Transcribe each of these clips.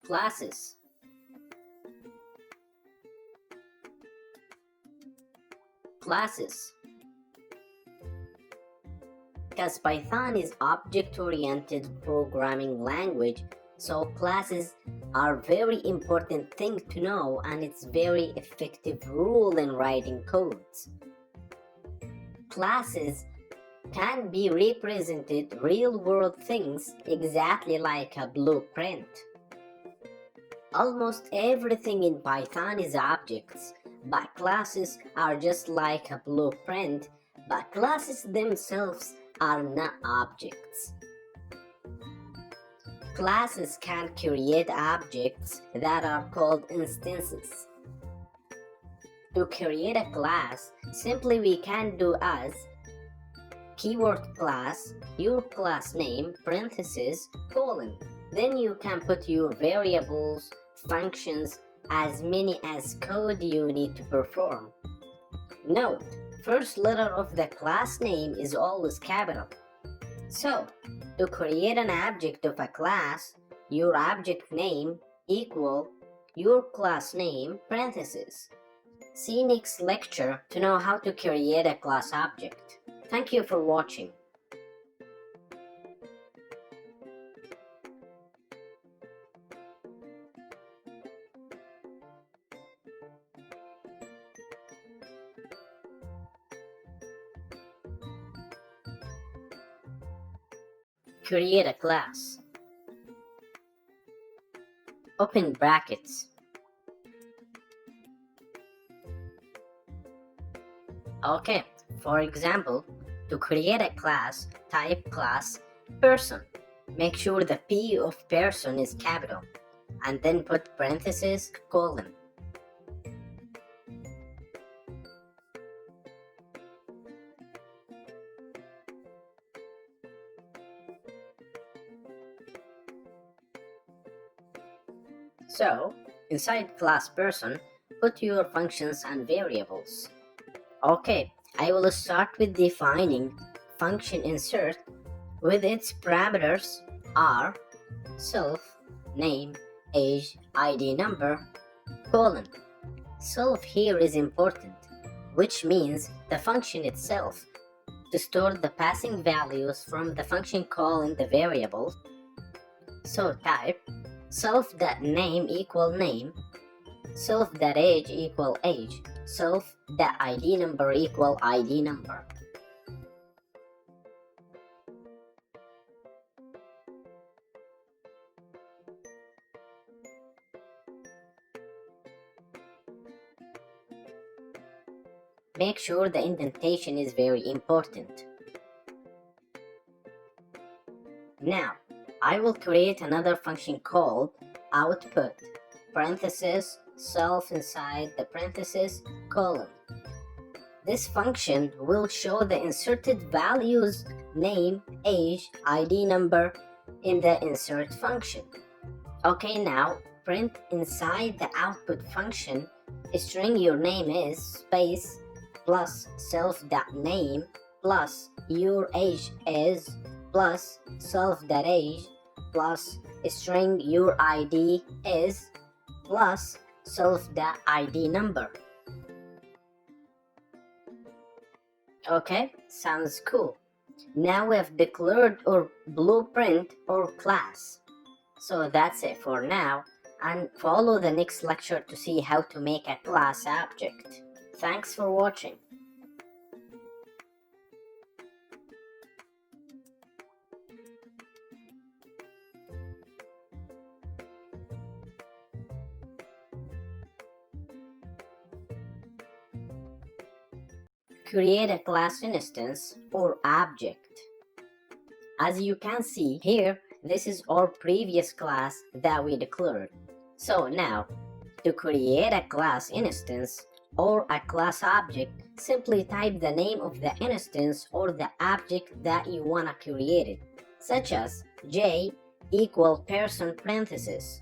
Classes. Classes. Because Python is object-oriented programming language, so classes are very important thing to know, and it's very effective rule in writing codes. Classes can be represented real-world things exactly like a blueprint. Almost everything in Python is objects, but classes are just like a blueprint, but classes themselves are not objects. Classes can create objects that are called instances. To create a class, simply we can do as keyword class, your class name, parentheses, colon. Then you can put your variables, functions, as many as code you need to perform. Note, first letter of the class name is always capital. So, to create an object of a class, your object name equal your class name, parentheses. See next lecture to know how to create a class object. Thank you for watching. Create a class. Open brackets. Okay, for example, to create a class, type class person. Make sure the P of person is capital, and then put parentheses, colon. So, inside class person, put your functions and variables. Okay, I will start with defining function insert with its parameters are self, name, age, ID number, colon. Self here is important, which means the function itself, to store the passing values from the function calling the variables. So type self.name equal name, self.age equal age, self.id number equal ID number. Make sure the indentation is very important. Now, I will create another function called output, parentheses, self inside the parentheses, colon. This function will show the inserted values, name, age, ID number in the insert function. Okay, now print inside the output function string your name is space plus self.name plus your age is plus self.age plus string your ID is plus self.id number. Okay, sounds cool. Now we have declared our blueprint or class. So that's it for now, and follow the next lecture to see how to make a class object. Thanks for watching. Create a class instance or object. As you can see here, this is our previous class that we declared. So now, to create a class instance or a class object, simply type the name of the instance or the object that you want to create it, such as J equal person parentheses.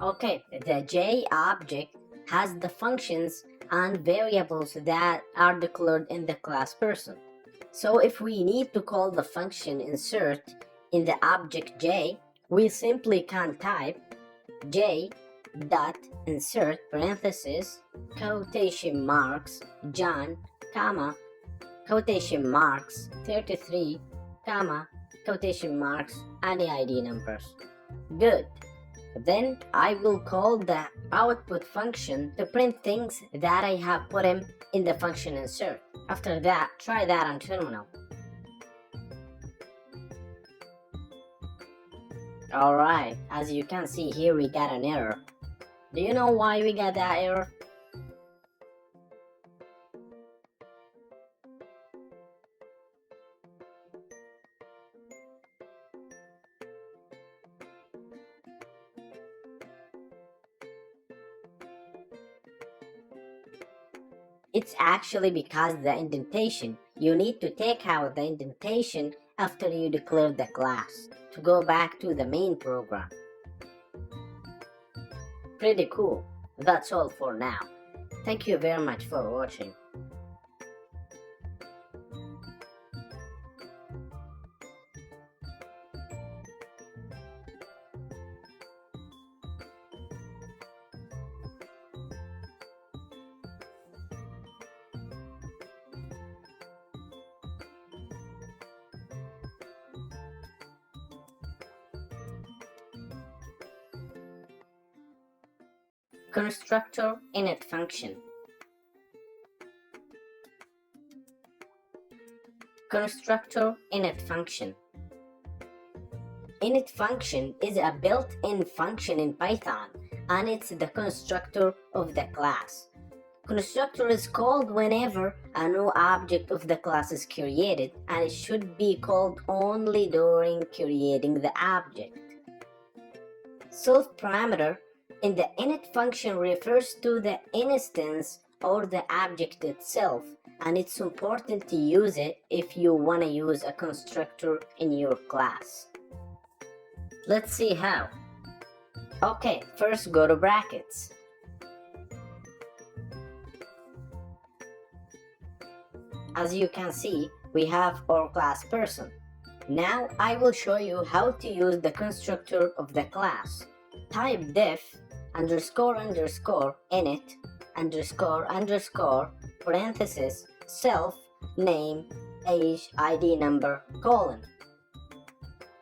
Okay, the J object has the functions and variables that are declared in the class person. So if we need to call the function insert in the object J, we simply can type J dot insert parenthesis quotation marks John comma quotation marks 33 comma quotation marks any ID numbers. Good. Then I will call the output function to print things that I have put in the function insert. After that, try that on terminal. Alright, as you can see here we got an error. Do you know why we got that error? It's actually because the indentation. You need to take out the indentation after you declare the class to go back to the main program. Pretty cool. That's all for now. Thank you very much for watching. Constructor init function. Constructor init function. Init function is a built-in function in Python, and it's the constructor of the class. Constructor is called whenever a new object of the class is created, and it should be called only during creating the object. Self parameter in the init function refers to the instance or the object itself, and it's important to use it if you want to use a constructor in your class. Let's see how. Okay, first go to brackets. As you can see, we have our class person. Now I will show you how to use the constructor of the class. Type def underscore underscore init underscore underscore parenthesis self name age ID number colon.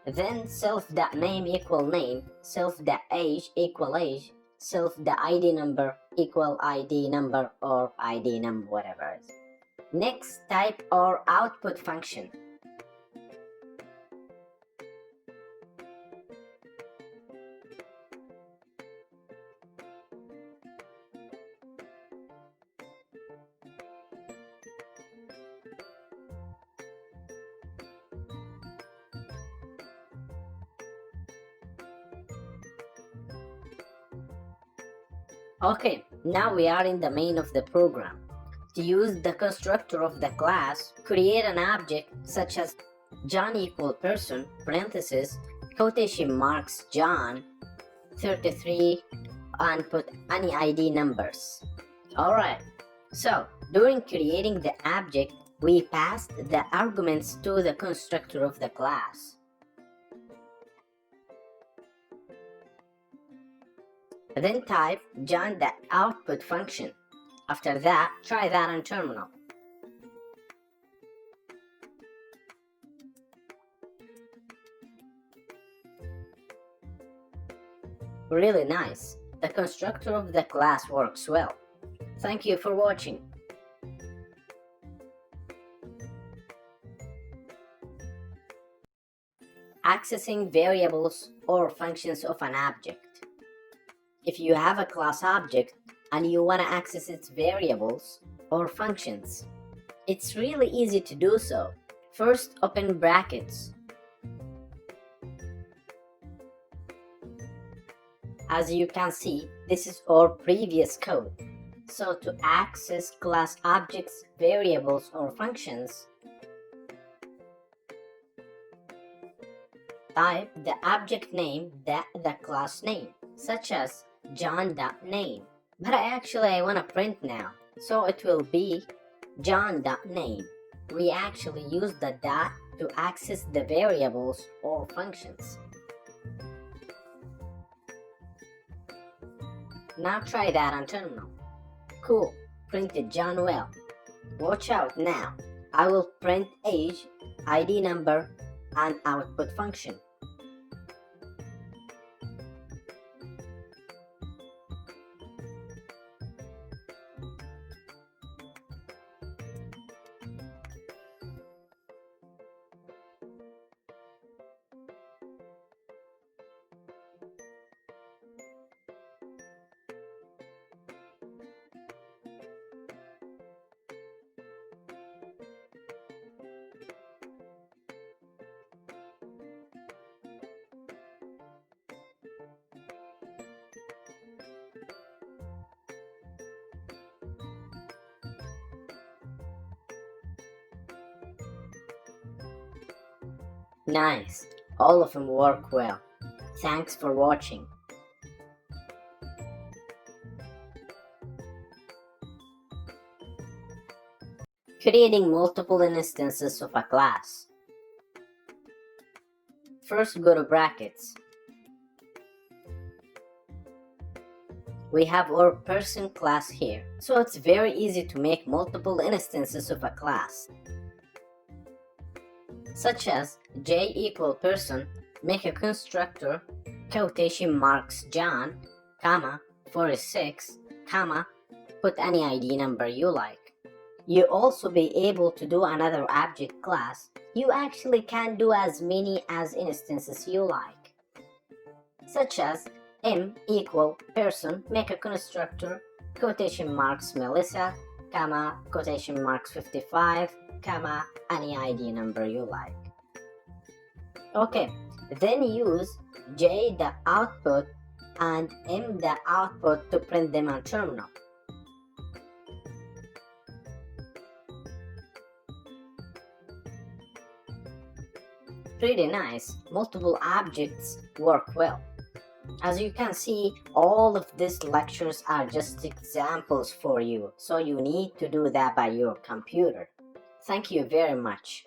Then self.name equal name, self.age equal age, self.id number equal ID number or ID number, whatever it is. Next, type our output function. Okay, now we are in the main of the program. To use the constructor of the class, create an object such as John equal person, parenthesis, quotation marks John, 33, and put any ID numbers. Alright, so during creating the object, we passed the arguments to the constructor of the class. Then type John.output function. After that, try that on terminal. Really nice. The constructor of the class works well. Thank you for watching. Accessing variables or functions of an object. If you have a class object and you want to access its variables or functions, it's really easy to do so. First, open brackets. As you can see, this is our previous code. So to access class objects, variables, or functions, type the object name the class name, such as John.name. But I want to print now, so it will be John.name. We actually use the dot to access the variables or functions. Now try that on terminal. Cool, printed John well. Watch out now. I will print age, ID number, and output function. Nice, all of them work well. Thanks for watching. Creating multiple instances of a class. First, go to brackets. We have our person class here, so it's very easy to make multiple instances of a class. Such as j equal person, make a constructor, quotation marks John, comma, 46, comma, put any ID number you like. You also be able to do another object class. You actually can do as many as instances you like. Such as m equal person, make a constructor, quotation marks Melissa, comma, quotation marks 55, comma, any ID number you like. Okay, then use j the output and m the output to print them on terminal. Pretty nice, multiple objects work well. As you can see, all of these lectures are just examples for you, so you need to do that by your computer. Thank you very much.